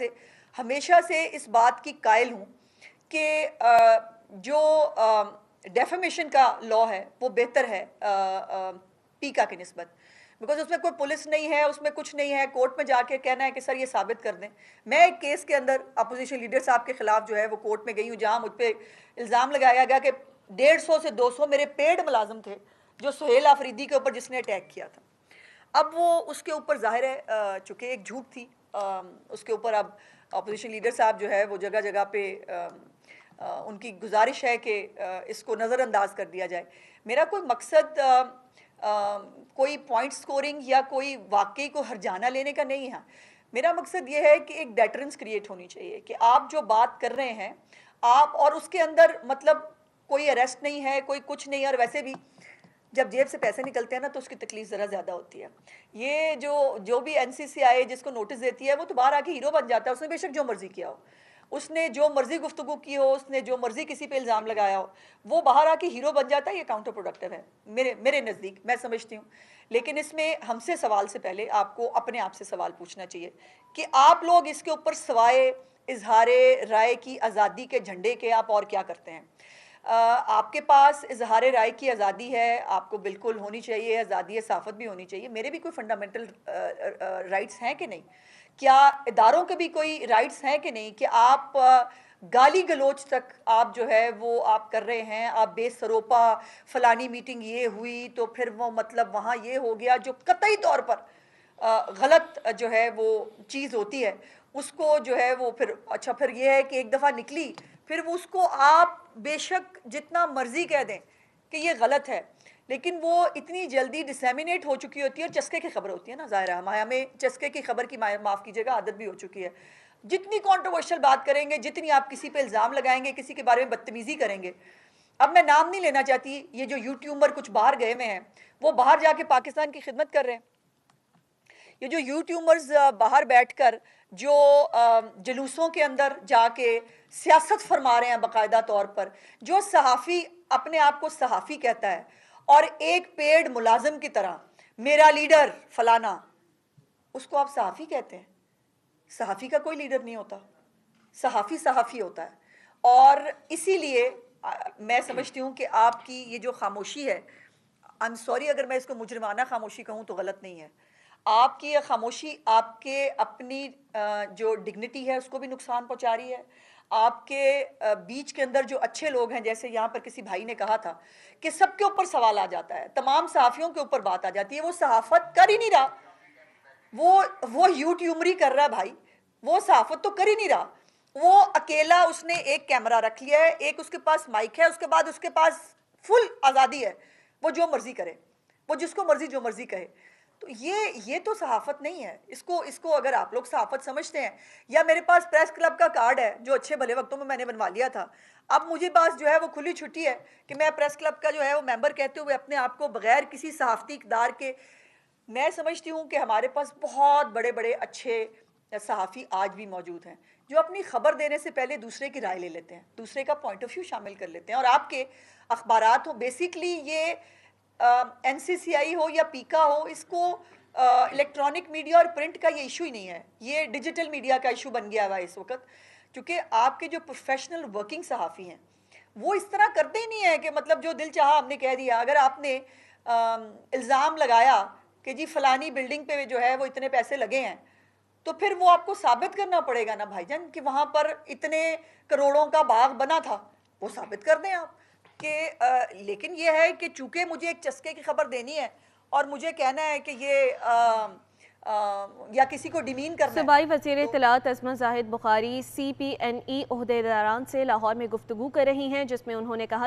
ویسے ہمیشہ سے اس بات کی قائل ہوں کہ جو ڈیفیمیشن کا لا ہے وہ بہتر ہے پیکا کی نسبت، بیکاز اس میں کوئی پولیس نہیں ہے، اس میں کچھ نہیں ہے، کورٹ میں جا کے کہنا ہے کہ سر یہ ثابت کر دیں۔ میں ایک کیس کے اندر اپوزیشن لیڈر صاحب کے خلاف جو ہے وہ کورٹ میں گئی ہوں، جہاں مجھ پہ الزام لگایا گیا کہ 150 سے 200 میرے پیڈ ملازم تھے جو سہیل آفریدی کے اوپر جس نے اٹیک کیا تھا۔ اب وہ اس کے اوپر ظاہر ہے چونکہ ایک جھوٹ تھی، اس کے اوپر اب اپوزیشن لیڈر صاحب جو ہے وہ جگہ جگہ پہ ان کی گزارش ہے کہ اس کو نظر انداز کر دیا جائے۔ میرا کوئی مقصد کوئی پوائنٹ سکورنگ یا کوئی واقعی کو ہرجانہ لینے کا نہیں ہے، میرا مقصد یہ ہے کہ ایک ڈیٹرنس کریٹ ہونی چاہیے کہ آپ جو بات کر رہے ہیں آپ، اور اس کے اندر مطلب کوئی اریسٹ نہیں ہے، کوئی کچھ نہیں ہے، اور ویسے بھی جب جیب سے پیسے نکلتے ہیں نا تو اس کی تکلیف ذرا زیادہ ہوتی ہے۔ یہ جو بھی این سی سی آئی جس کو نوٹس دیتی ہے وہ تو باہر آ کے ہیرو بن جاتا ہے، اس نے بے شک جو مرضی کیا ہو، اس نے جو مرضی گفتگو کی ہو، اس نے جو مرضی کسی پہ الزام لگایا ہو، وہ باہر آ کے ہیرو بن جاتا ہے۔ یہ کاؤنٹر پروڈکٹیو ہے میرے نزدیک، میں سمجھتی ہوں۔ لیکن اس میں ہم سے سوال سے پہلے آپ کو اپنے آپ سے سوال پوچھنا چاہیے کہ آپ لوگ اس کے اوپر سوائے اظہار رائے کی آزادی کے جھنڈے کے آپ اور کیا کرتے ہیں؟ آپ کے پاس اظہار رائے کی آزادی ہے، آپ کو بالکل ہونی چاہیے، آزادی صحافت بھی ہونی چاہیے، میرے بھی کوئی فنڈامنٹل رائٹس ہیں کہ نہیں؟ کیا اداروں کے بھی کوئی رائٹس ہیں کہ نہیں کہ آپ گالی گلوچ تک آپ جو ہے وہ آپ کر رہے ہیں، آپ بے سروپا فلانی میٹنگ یہ ہوئی تو پھر وہ مطلب وہاں یہ ہو گیا، جو قطعی طور پر غلط جو ہے وہ چیز ہوتی ہے اس کو جو ہے وہ پھر اچھا پھر یہ ہے کہ ایک دفعہ نکلی پھر وہ اس کو آپ بے شک جتنا مرضی کہہ دیں کہ یہ غلط ہے، لیکن وہ اتنی جلدی ڈسیمینیٹ ہو چکی ہوتی ہے، اور چسکے کی خبر ہوتی ہے نا، ظاہر ہے ہمیں چسکے کی خبر کی معاف کیجیے گا عادت بھی ہو چکی ہے۔ جتنی کانٹروورشل بات کریں گے، جتنی آپ کسی پہ الزام لگائیں گے، کسی کے بارے میں بدتمیزی کریں گے، اب میں نام نہیں لینا چاہتی، یہ جو یوٹیوبر کچھ باہر گئے ہوئے ہیں وہ باہر جا کے پاکستان کی خدمت کر رہے ہیں، یہ جو یوٹیوبرز باہر بیٹھ کر جو جلوسوں کے اندر جا کے سیاست فرما رہے ہیں باقاعدہ طور پر، جو صحافی اپنے آپ کو صحافی کہتا ہے اور ایک پیڈ ملازم کی طرح میرا لیڈر فلانا، اس کو آپ صحافی کہتے ہیں؟ صحافی کا کوئی لیڈر نہیں ہوتا، صحافی صحافی ہوتا ہے۔ اور اسی لیے میں سمجھتی ہوں کہ آپ کی یہ جو خاموشی ہے، I'm sorry اگر میں اس کو مجرمانہ خاموشی کہوں تو غلط نہیں ہے، آپ کی یہ خاموشی آپ کے اپنی جو ڈگنیٹی ہے اس کو بھی نقصان پہنچا رہی ہے۔ آپ کے بیچ کے اندر جو اچھے لوگ ہیں، جیسے یہاں پر کسی بھائی نے کہا تھا کہ سب کے اوپر سوال آ جاتا ہے، تمام صحافیوں کے اوپر بات آ جاتی ہے، وہ صحافت کر ہی نہیں رہا، وہ یوٹیوبری کر رہا ہے بھائی، وہ صحافت تو کر ہی نہیں رہا، وہ اکیلا اس نے ایک کیمرہ رکھ لیا ہے، ایک اس کے پاس مائک ہے، اس کے بعد اس کے پاس فل آزادی ہے، وہ جو مرضی کرے، وہ جس کو مرضی جو مرضی کہے۔ تو یہ تو صحافت نہیں ہے، اس کو اگر آپ لوگ صحافت سمجھتے ہیں، یا میرے پاس پریس کلب کا کارڈ ہے جو اچھے بھلے وقتوں میں نے بنوا لیا تھا، اب مجھے پاس جو ہے وہ کھلی چھٹی ہے کہ میں پریس کلب کا جو ہے وہ ممبر کہتے ہوئے اپنے آپ کو بغیر کسی صحافتی اقدار کے، میں سمجھتی ہوں کہ ہمارے پاس بہت بڑے بڑے اچھے صحافی آج بھی موجود ہیں جو اپنی خبر دینے سے پہلے دوسرے کی رائے لے لیتے ہیں، دوسرے کا پوائنٹ آف ویو شامل کر لیتے ہیں، اور آپ کے اخبارات ہوں، بیسیکلی یہ این سی سی آئی ہو یا پیکا ہو، اس کو الیکٹرانک میڈیا اور پرنٹ کا یہ ایشو ہی نہیں ہے، یہ ڈیجیٹل میڈیا کا ایشو بن گیا ہوا ہے اس وقت، کیونکہ آپ کے جو پروفیشنل ورکنگ صحافی ہیں وہ اس طرح کرتے ہی نہیں ہیں کہ مطلب جو دل چاہا ہم نے کہہ دیا۔ اگر آپ نے الزام لگایا کہ جی فلانی بلڈنگ پہ جو ہے وہ اتنے پیسے لگے ہیں، تو پھر وہ آپ کو ثابت کرنا پڑے گا نا بھائی جان کہ وہاں پر اتنے کروڑوں کا باغ بنا تھا، وہ ثابت کر دیں آپ کہ لیکن یہ ہے کہ چونکہ مجھے ایک چسکے کی خبر دینی ہے اور مجھے کہنا ہے کہ یہ یا کسی کو ڈیمین کرنا ہے۔ صوبائی وزیر اطلاعات عصمت زاہد بخاری CPNE عہدیداران سے لاہور میں گفتگو کر رہی ہیں، جس میں انہوں نے کہا